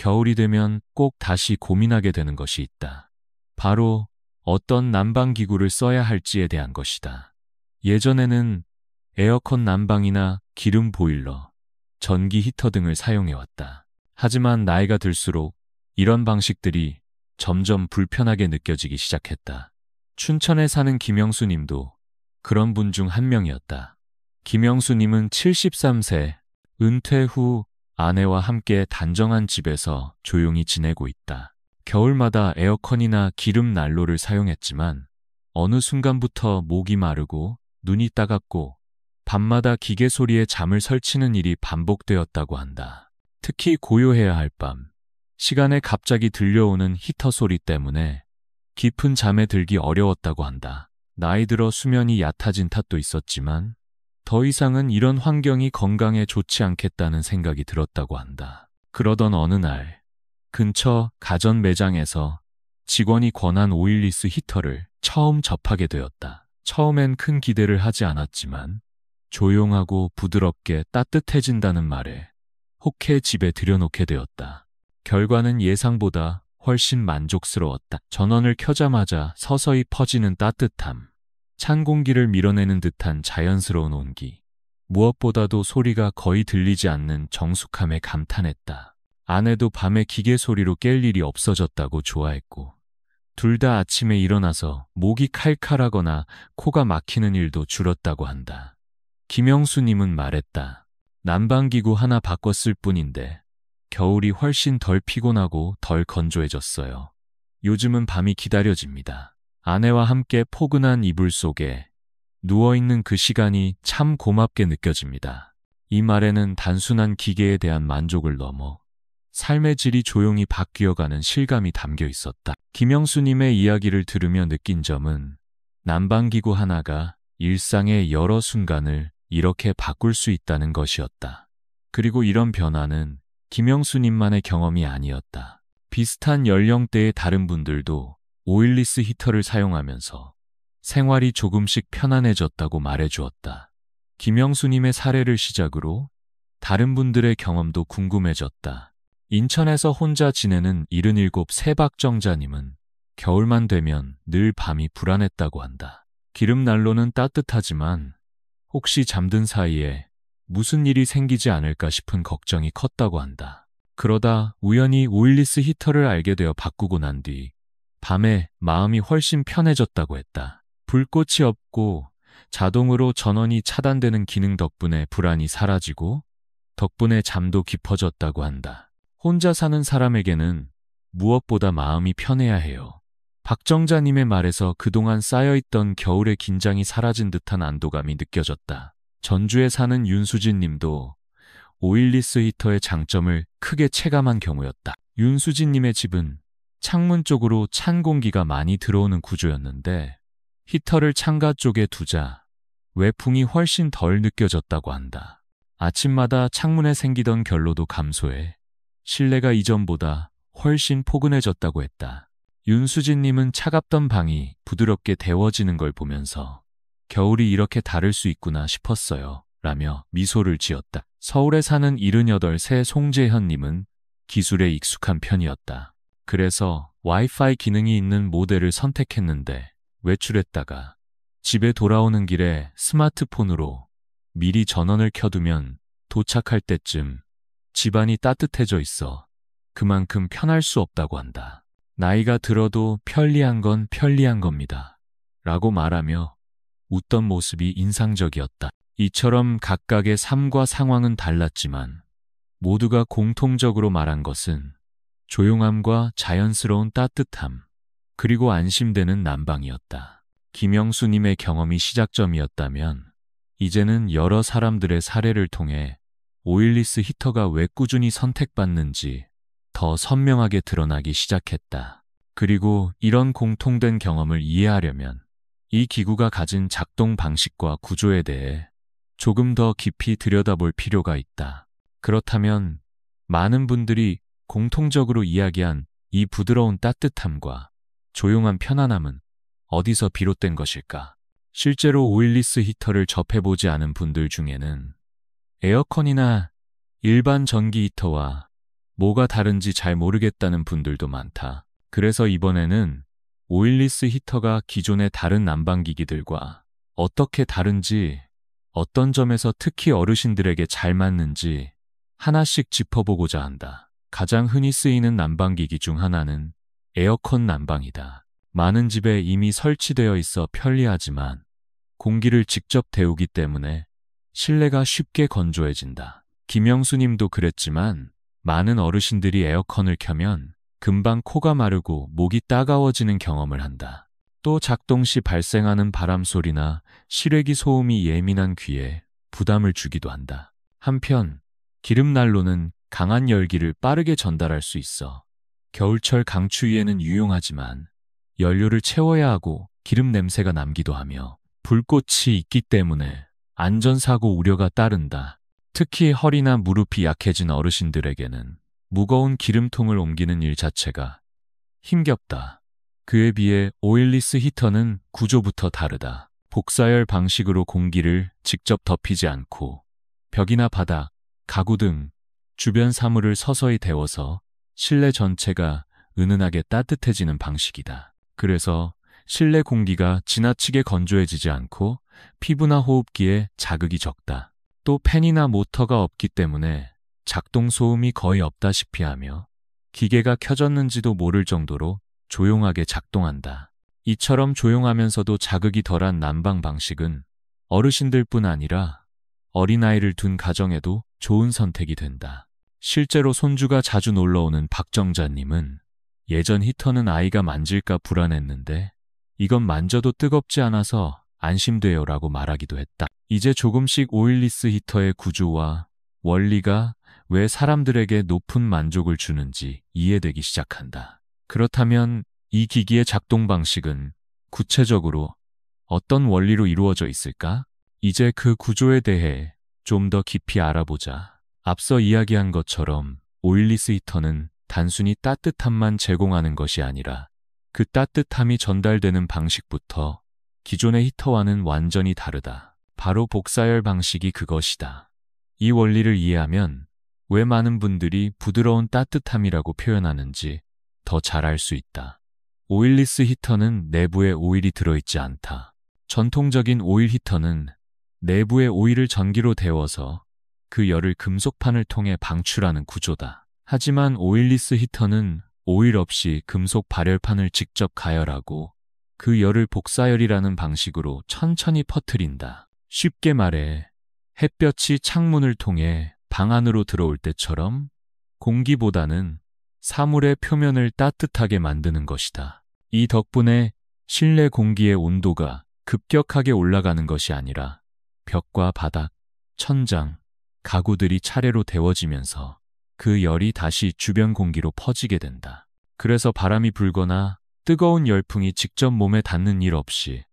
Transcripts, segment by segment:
겨울이 되면 꼭 다시 고민하게 되는 것이 있다. 바로 어떤 난방기구를 써야 할지에 대한 것이다. 예전에는 에어컨 난방이나 기름 보일러, 전기 히터 등을 사용해왔다. 하지만 나이가 들수록 이런 방식들이 점점 불편하게 느껴지기 시작했다. 춘천에 사는 김영수 님도 그런 분 중 한 명이었다. 김영수 님은 73세, 은퇴 후 아내와 함께 단정한 집에서 조용히 지내고 있다. 겨울마다 에어컨이나 기름 난로를 사용했지만 어느 순간부터 목이 마르고 눈이 따갑고 밤마다 기계 소리에 잠을 설치는 일이 반복되었다고 한다. 특히 고요해야 할 밤, 시간에 갑자기 들려오는 히터 소리 때문에 깊은 잠에 들기 어려웠다고 한다. 나이 들어 수면이 얕아진 탓도 있었지만 더 이상은 이런 환경이 건강에 좋지 않겠다는 생각이 들었다고 한다. 그러던 어느 날 근처 가전 매장에서 직원이 권한 오일리스 히터를 처음 접하게 되었다. 처음엔 큰 기대를 하지 않았지만 조용하고 부드럽게 따뜻해진다는 말에 혹해 집에 들여놓게 되었다. 결과는 예상보다 훨씬 만족스러웠다. 전원을 켜자마자 서서히 퍼지는 따뜻함, 찬 공기를 밀어내는 듯한 자연스러운 온기, 무엇보다도 소리가 거의 들리지 않는 정숙함에 감탄했다. 아내도 밤에 기계 소리로 깰 일이 없어졌다고 좋아했고 둘 다 아침에 일어나서 목이 칼칼하거나 코가 막히는 일도 줄었다고 한다. 김영수님은 말했다. 난방기구 하나 바꿨을 뿐인데 겨울이 훨씬 덜 피곤하고 덜 건조해졌어요. 요즘은 밤이 기다려집니다. 아내와 함께 포근한 이불 속에 누워있는 그 시간이 참 고맙게 느껴집니다. 이 말에는 단순한 기계에 대한 만족을 넘어 삶의 질이 조용히 바뀌어가는 실감이 담겨 있었다. 김영수님의 이야기를 들으며 느낀 점은 난방기구 하나가 일상의 여러 순간을 이렇게 바꿀 수 있다는 것이었다. 그리고 이런 변화는 김영수님만의 경험이 아니었다. 비슷한 연령대의 다른 분들도 오일리스 히터를 사용하면서 생활이 조금씩 편안해졌다고 말해주었다. 김영수님의 사례를 시작으로 다른 분들의 경험도 궁금해졌다. 인천에서 혼자 지내는 77 세박정자님은 겨울만 되면 늘 밤이 불안했다고 한다. 기름난로는 따뜻하지만 혹시 잠든 사이에 무슨 일이 생기지 않을까 싶은 걱정이 컸다고 한다. 그러다 우연히 오일리스 히터를 알게 되어 바꾸고 난 뒤 밤에 마음이 훨씬 편해졌다고 했다. 불꽃이 없고 자동으로 전원이 차단되는 기능 덕분에 불안이 사라지고 덕분에 잠도 깊어졌다고 한다. 혼자 사는 사람에게는 무엇보다 마음이 편해야 해요. 박정자님의 말에서 그동안 쌓여있던 겨울의 긴장이 사라진 듯한 안도감이 느껴졌다. 전주에 사는 윤수진 님도 오일리스 히터의 장점을 크게 체감한 경우였다. 윤수진 님의 집은 창문 쪽으로 찬 공기가 많이 들어오는 구조였는데 히터를 창가 쪽에 두자 외풍이 훨씬 덜 느껴졌다고 한다. 아침마다 창문에 생기던 결로도 감소해 실내가 이전보다 훨씬 포근해졌다고 했다. 윤수진님은 차갑던 방이 부드럽게 데워지는 걸 보면서 겨울이 이렇게 다를 수 있구나 싶었어요 라며 미소를 지었다. 서울에 사는 78세 송재현님은 기술에 익숙한 편이었다. 그래서 와이파이 기능이 있는 모델을 선택했는데 외출했다가 집에 돌아오는 길에 스마트폰으로 미리 전원을 켜두면 도착할 때쯤 집안이 따뜻해져 있어 그만큼 편할 수 없다고 한다. 나이가 들어도 편리한 건 편리한 겁니다. 라고 말하며 웃던 모습이 인상적이었다. 이처럼 각각의 삶과 상황은 달랐지만 모두가 공통적으로 말한 것은 조용함과 자연스러운 따뜻함, 그리고 안심되는 난방이었다. 김영수님의 경험이 시작점이었다면 이제는 여러 사람들의 사례를 통해 오일리스 히터가 왜 꾸준히 선택받는지 더 선명하게 드러나기 시작했다. 그리고 이런 공통된 경험을 이해하려면 이 기구가 가진 작동 방식과 구조에 대해 조금 더 깊이 들여다볼 필요가 있다. 그렇다면 많은 분들이 공통적으로 이야기한 이 부드러운 따뜻함과 조용한 편안함은 어디서 비롯된 것일까? 실제로 오일리스 히터를 접해보지 않은 분들 중에는 에어컨이나 일반 전기 히터와 뭐가 다른지 잘 모르겠다는 분들도 많다. 그래서 이번에는 오일리스 히터가 기존의 다른 난방기기들과 어떻게 다른지, 어떤 점에서 특히 어르신들에게 잘 맞는지 하나씩 짚어보고자 한다. 가장 흔히 쓰이는 난방기기 중 하나는 에어컨 난방이다. 많은 집에 이미 설치되어 있어 편리하지만 공기를 직접 데우기 때문에 실내가 쉽게 건조해진다. 김영수 님도 그랬지만 많은 어르신들이 에어컨을 켜면 금방 코가 마르고 목이 따가워지는 경험을 한다. 또 작동 시 발생하는 바람 소리나 실외기 소음이 예민한 귀에 부담을 주기도 한다. 한편 기름난로는 강한 열기를 빠르게 전달할 수 있어 겨울철 강추위에는 유용하지만 연료를 채워야 하고 기름 냄새가 남기도 하며 불꽃이 있기 때문에 안전사고 우려가 따른다. 특히 허리나 무릎이 약해진 어르신들에게는 무거운 기름통을 옮기는 일 자체가 힘겹다. 그에 비해 오일리스 히터는 구조부터 다르다. 복사열 방식으로 공기를 직접 덮이지 않고 벽이나 바닥, 가구 등 주변 사물을 서서히 데워서 실내 전체가 은은하게 따뜻해지는 방식이다. 그래서 실내 공기가 지나치게 건조해지지 않고 피부나 호흡기에 자극이 적다. 또 팬이나 모터가 없기 때문에 작동 소음이 거의 없다시피 하며 기계가 켜졌는지도 모를 정도로 조용하게 작동한다. 이처럼 조용하면서도 자극이 덜한 난방 방식은 어르신들뿐 아니라 어린아이를 둔 가정에도 좋은 선택이 된다. 실제로 손주가 자주 놀러오는 박정자님은 예전 히터는 아이가 만질까 불안했는데 이건 만져도 뜨겁지 않아서 안심돼요 라고 말하기도 했다. 이제 조금씩 오일리스 히터의 구조와 원리가 왜 사람들에게 높은 만족을 주는지 이해되기 시작한다. 그렇다면 이 기기의 작동 방식은 구체적으로 어떤 원리로 이루어져 있을까? 이제 그 구조에 대해 좀 더 깊이 알아보자. 앞서 이야기한 것처럼 오일리스 히터는 단순히 따뜻함만 제공하는 것이 아니라 그 따뜻함이 전달되는 방식부터 기존의 히터와는 완전히 다르다. 바로 복사열 방식이 그것이다. 이 원리를 이해하면 왜 많은 분들이 부드러운 따뜻함이라고 표현하는지 더 잘 알 수 있다. 오일리스 히터는 내부에 오일이 들어있지 않다. 전통적인 오일 히터는 내부의 오일을 전기로 데워서 그 열을 금속판을 통해 방출하는 구조다. 하지만 오일리스 히터는 오일 없이 금속 발열판을 직접 가열하고 그 열을 복사열이라는 방식으로 천천히 퍼뜨린다. 쉽게 말해 햇볕이 창문을 통해 방 안으로 들어올 때처럼 공기보다는 사물의 표면을 따뜻하게 만드는 것이다. 이 덕분에 실내 공기의 온도가 급격하게 올라가는 것이 아니라 벽과 바닥, 천장, 가구들이 차례로 데워지면서 그 열이 다시 주변 공기로 퍼지게 된다. 그래서 바람이 불거나 뜨거운 열풍이 직접 몸에 닿는 일 없이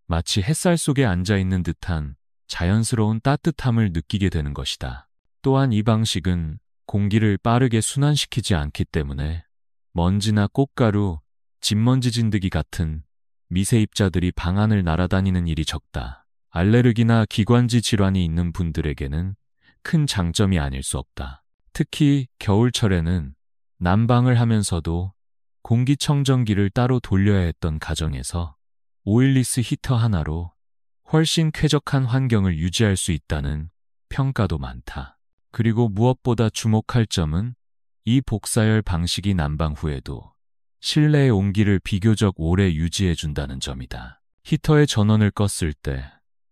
마치 햇살 속에 앉아있는 듯한 자연스러운 따뜻함을 느끼게 되는 것이다. 또한 이 방식은 공기를 빠르게 순환시키지 않기 때문에 먼지나 꽃가루, 진먼지 진드기 같은 미세 입자들이 방 안을 날아다니는 일이 적다. 알레르기나 기관지 질환이 있는 분들에게는 큰 장점이 아닐 수 없다. 특히 겨울철에는 난방을 하면서도 공기청정기를 따로 돌려야 했던 가정에서 오일리스 히터 하나로 훨씬 쾌적한 환경을 유지할 수 있다는 평가도 많다. 그리고 무엇보다 주목할 점은 이 복사열 방식이 난방 후에도 실내의 온기를 비교적 오래 유지해준다는 점이다. 히터의 전원을 껐을 때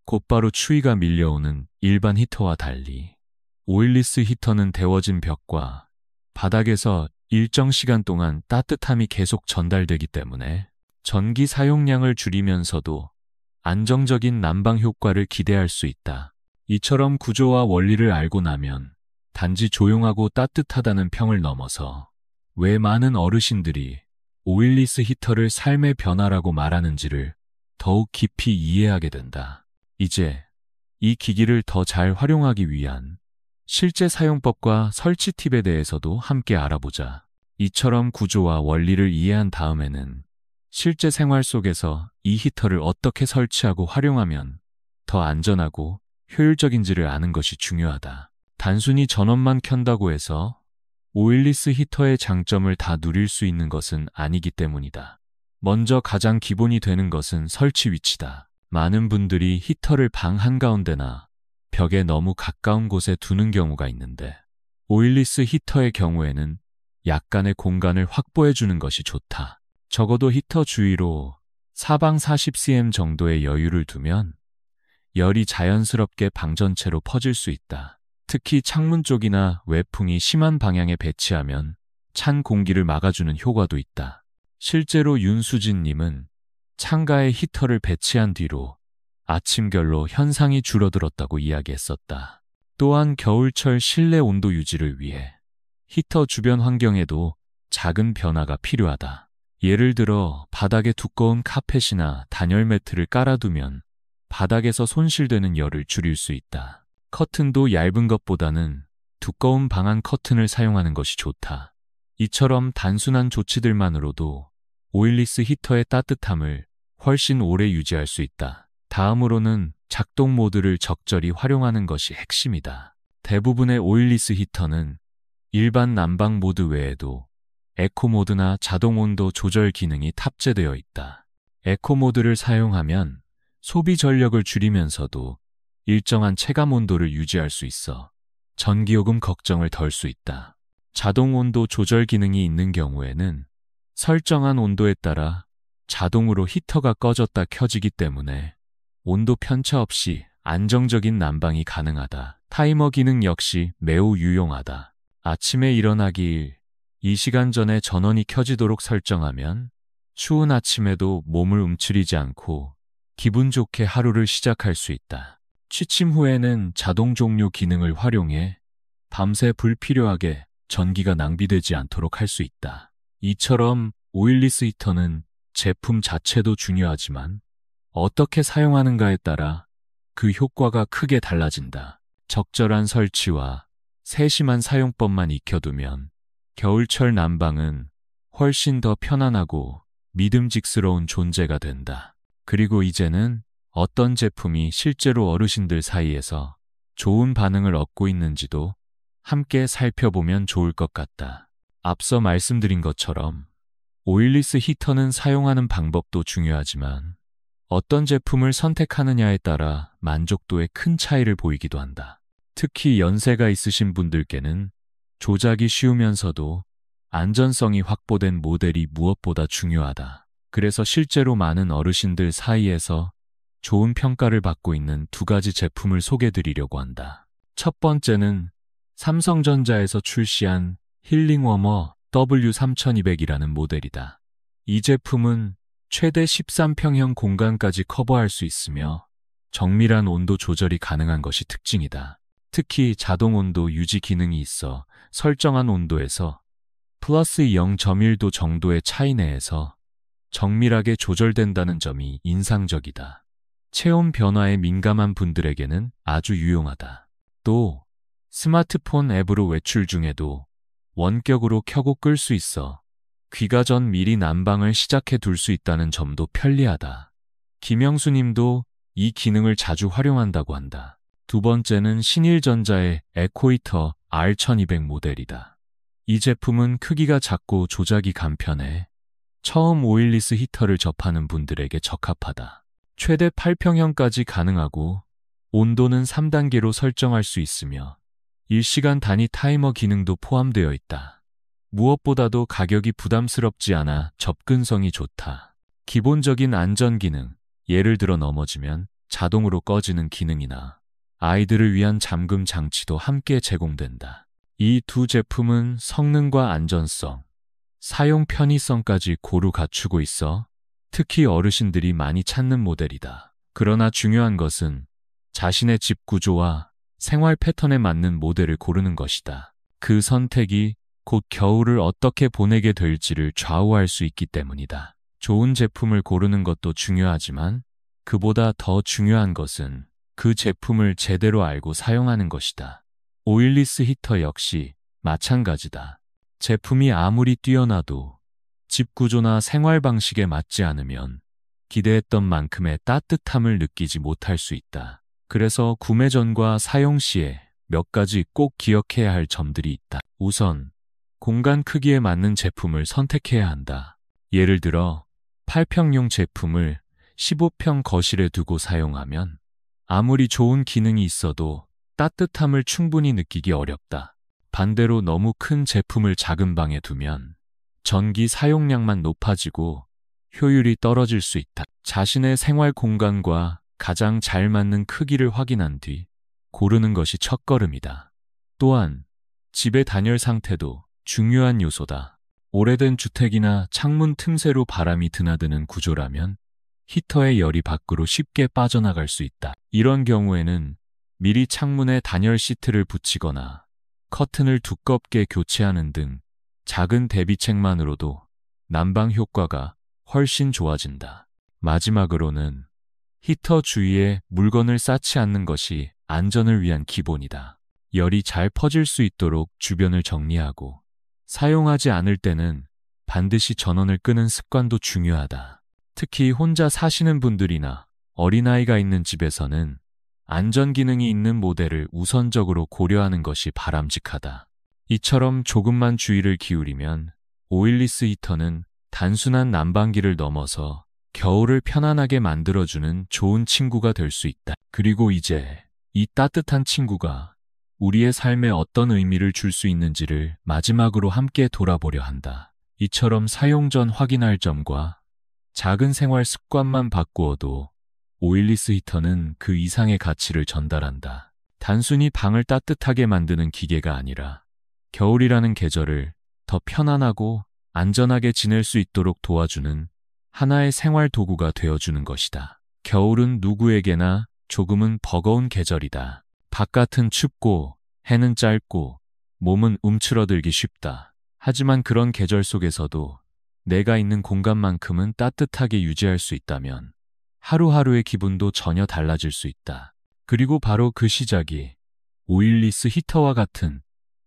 곧바로 추위가 밀려오는 일반 히터와 달리 오일리스 히터는 데워진 벽과 바닥에서 일정 시간 동안 따뜻함이 계속 전달되기 때문에 전기 사용량을 줄이면서도 안정적인 난방 효과를 기대할 수 있다. 이처럼 구조와 원리를 알고 나면 단지 조용하고 따뜻하다는 평을 넘어서 왜 많은 어르신들이 오일리스 히터를 삶의 변화라고 말하는지를 더욱 깊이 이해하게 된다. 이제 이 기기를 더 잘 활용하기 위한 실제 사용법과 설치 팁에 대해서도 함께 알아보자. 이처럼 구조와 원리를 이해한 다음에는 실제 생활 속에서 이 히터를 어떻게 설치하고 활용하면 더 안전하고 효율적인지를 아는 것이 중요하다. 단순히 전원만 켠다고 해서 오일리스 히터의 장점을 다 누릴 수 있는 것은 아니기 때문이다. 먼저 가장 기본이 되는 것은 설치 위치다. 많은 분들이 히터를 방 한가운데나 벽에 너무 가까운 곳에 두는 경우가 있는데, 오일리스 히터의 경우에는 약간의 공간을 확보해 주는 것이 좋다. 적어도 히터 주위로 사방 40cm 정도의 여유를 두면 열이 자연스럽게 방 전체로 퍼질 수 있다. 특히 창문 쪽이나 외풍이 심한 방향에 배치하면 찬 공기를 막아주는 효과도 있다. 실제로 윤수진님은 창가에 히터를 배치한 뒤로 아침결로 현상이 줄어들었다고 이야기했었다. 또한 겨울철 실내 온도 유지를 위해 히터 주변 환경에도 작은 변화가 필요하다. 예를 들어 바닥에 두꺼운 카펫이나 단열 매트를 깔아두면 바닥에서 손실되는 열을 줄일 수 있다. 커튼도 얇은 것보다는 두꺼운 방한 커튼을 사용하는 것이 좋다. 이처럼 단순한 조치들만으로도 오일리스 히터의 따뜻함을 훨씬 오래 유지할 수 있다. 다음으로는 작동 모드를 적절히 활용하는 것이 핵심이다. 대부분의 오일리스 히터는 일반 난방 모드 외에도 에코 모드나 자동 온도 조절 기능이 탑재되어 있다. 에코 모드를 사용하면 소비 전력을 줄이면서도 일정한 체감 온도를 유지할 수 있어 전기요금 걱정을 덜 수 있다. 자동 온도 조절 기능이 있는 경우에는 설정한 온도에 따라 자동으로 히터가 꺼졌다 켜지기 때문에 온도 편차 없이 안정적인 난방이 가능하다. 타이머 기능 역시 매우 유용하다. 아침에 일어나기 2시간 전에 전원이 켜지도록 설정하면 추운 아침에도 몸을 움츠리지 않고 기분 좋게 하루를 시작할 수 있다. 취침 후에는 자동 종료 기능을 활용해 밤새 불필요하게 전기가 낭비되지 않도록 할 수 있다. 이처럼 오일리스 히터는 제품 자체도 중요하지만 어떻게 사용하는가에 따라 그 효과가 크게 달라진다. 적절한 설치와 세심한 사용법만 익혀두면 겨울철 난방은 훨씬 더 편안하고 믿음직스러운 존재가 된다. 그리고 이제는 어떤 제품이 실제로 어르신들 사이에서 좋은 반응을 얻고 있는지도 함께 살펴보면 좋을 것 같다. 앞서 말씀드린 것처럼 오일리스 히터는 사용하는 방법도 중요하지만 어떤 제품을 선택하느냐에 따라 만족도에 큰 차이를 보이기도 한다. 특히 연세가 있으신 분들께는 조작이 쉬우면서도 안전성이 확보된 모델이 무엇보다 중요하다. 그래서 실제로 많은 어르신들 사이에서 좋은 평가를 받고 있는 두 가지 제품을 소개드리려고 한다. 첫 번째는 삼성전자에서 출시한 힐링워머 W3200이라는 모델이다. 이 제품은 최대 13평형 공간까지 커버할 수 있으며 정밀한 온도 조절이 가능한 것이 특징이다. 특히 자동 온도 유지 기능이 있어 설정한 온도에서 플러스 0.1도 정도의 차이 내에서 정밀하게 조절된다는 점이 인상적이다. 체온 변화에 민감한 분들에게는 아주 유용하다. 또 스마트폰 앱으로 외출 중에도 원격으로 켜고 끌 수 있어 귀가 전 미리 난방을 시작해 둘 수 있다는 점도 편리하다. 김영수 님도 이 기능을 자주 활용한다고 한다. 두 번째는 신일전자의 에코히터 R1200 모델이다. 이 제품은 크기가 작고 조작이 간편해 처음 오일리스 히터를 접하는 분들에게 적합하다. 최대 8평형까지 가능하고 온도는 3단계로 설정할 수 있으며 일시간 단위 타이머 기능도 포함되어 있다. 무엇보다도 가격이 부담스럽지 않아 접근성이 좋다. 기본적인 안전 기능, 예를 들어 넘어지면 자동으로 꺼지는 기능이나 아이들을 위한 잠금 장치도 함께 제공된다. 이 두 제품은 성능과 안전성, 사용 편의성까지 고루 갖추고 있어 특히 어르신들이 많이 찾는 모델이다. 그러나 중요한 것은 자신의 집 구조와 생활 패턴에 맞는 모델을 고르는 것이다. 그 선택이 곧 겨울을 어떻게 보내게 될지를 좌우할 수 있기 때문이다. 좋은 제품을 고르는 것도 중요하지만 그보다 더 중요한 것은 그 제품을 제대로 알고 사용하는 것이다. 오일리스 히터 역시 마찬가지다. 제품이 아무리 뛰어나도 집 구조나 생활 방식에 맞지 않으면 기대했던 만큼의 따뜻함을 느끼지 못할 수 있다. 그래서 구매 전과 사용 시에 몇 가지 꼭 기억해야 할 점들이 있다. 우선 공간 크기에 맞는 제품을 선택해야 한다. 예를 들어 8평용 제품을 15평 거실에 두고 사용하면 아무리 좋은 기능이 있어도 따뜻함을 충분히 느끼기 어렵다. 반대로 너무 큰 제품을 작은 방에 두면 전기 사용량만 높아지고 효율이 떨어질 수 있다. 자신의 생활 공간과 가장 잘 맞는 크기를 확인한 뒤 고르는 것이 첫걸음이다. 또한 집의 단열 상태도 중요한 요소다. 오래된 주택이나 창문 틈새로 바람이 드나드는 구조라면 히터의 열이 밖으로 쉽게 빠져나갈 수 있다. 이런 경우에는 미리 창문에 단열 시트를 붙이거나 커튼을 두껍게 교체하는 등 작은 대비책만으로도 난방 효과가 훨씬 좋아진다. 마지막으로는 히터 주위에 물건을 쌓지 않는 것이 안전을 위한 기본이다. 열이 잘 퍼질 수 있도록 주변을 정리하고 사용하지 않을 때는 반드시 전원을 끄는 습관도 중요하다. 특히 혼자 사시는 분들이나 어린아이가 있는 집에서는 안전 기능이 있는 모델을 우선적으로 고려하는 것이 바람직하다. 이처럼 조금만 주의를 기울이면 오일리스 히터는 단순한 난방기를 넘어서 겨울을 편안하게 만들어주는 좋은 친구가 될 수 있다. 그리고 이제 이 따뜻한 친구가 우리의 삶에 어떤 의미를 줄 수 있는지를 마지막으로 함께 돌아보려 한다. 이처럼 사용 전 확인할 점과 작은 생활 습관만 바꾸어도 오일리스 히터는 그 이상의 가치를 전달한다. 단순히 방을 따뜻하게 만드는 기계가 아니라 겨울이라는 계절을 더 편안하고 안전하게 지낼 수 있도록 도와주는 하나의 생활 도구가 되어주는 것이다. 겨울은 누구에게나 조금은 버거운 계절이다. 바깥은 춥고 해는 짧고 몸은 움츠러들기 쉽다. 하지만 그런 계절 속에서도 내가 있는 공간만큼은 따뜻하게 유지할 수 있다면 하루하루의 기분도 전혀 달라질 수 있다. 그리고 바로 그 시작이 오일리스 히터와 같은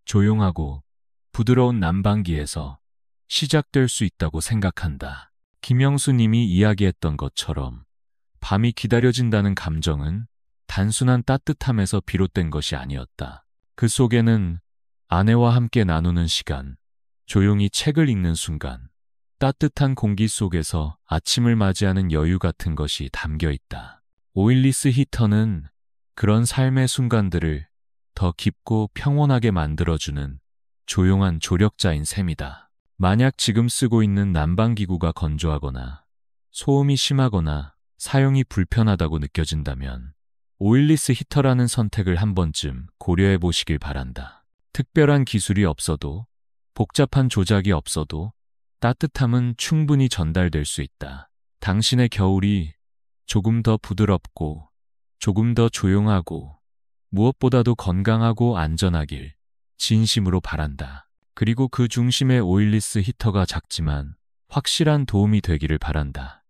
조용하고 부드러운 난방기에서 시작될 수 있다고 생각한다. 김영수 님이 이야기했던 것처럼 밤이 기다려진다는 감정은 단순한 따뜻함에서 비롯된 것이 아니었다. 그 속에는 아내와 함께 나누는 시간, 조용히 책을 읽는 순간, 따뜻한 공기 속에서 아침을 맞이하는 여유 같은 것이 담겨 있다. 오일리스 히터는 그런 삶의 순간들을 더 깊고 평온하게 만들어주는 조용한 조력자인 셈이다. 만약 지금 쓰고 있는 난방기구가 건조하거나 소음이 심하거나 사용이 불편하다고 느껴진다면 오일리스 히터라는 선택을 한 번쯤 고려해 보시길 바란다. 특별한 기술이 없어도 복잡한 조작이 없어도 따뜻함은 충분히 전달될 수 있다. 당신의 겨울이 조금 더 부드럽고 조금 더 조용하고 무엇보다도 건강하고 안전하길 진심으로 바란다. 그리고 그 중심에 오일리스 히터가 작지만 확실한 도움이 되기를 바란다.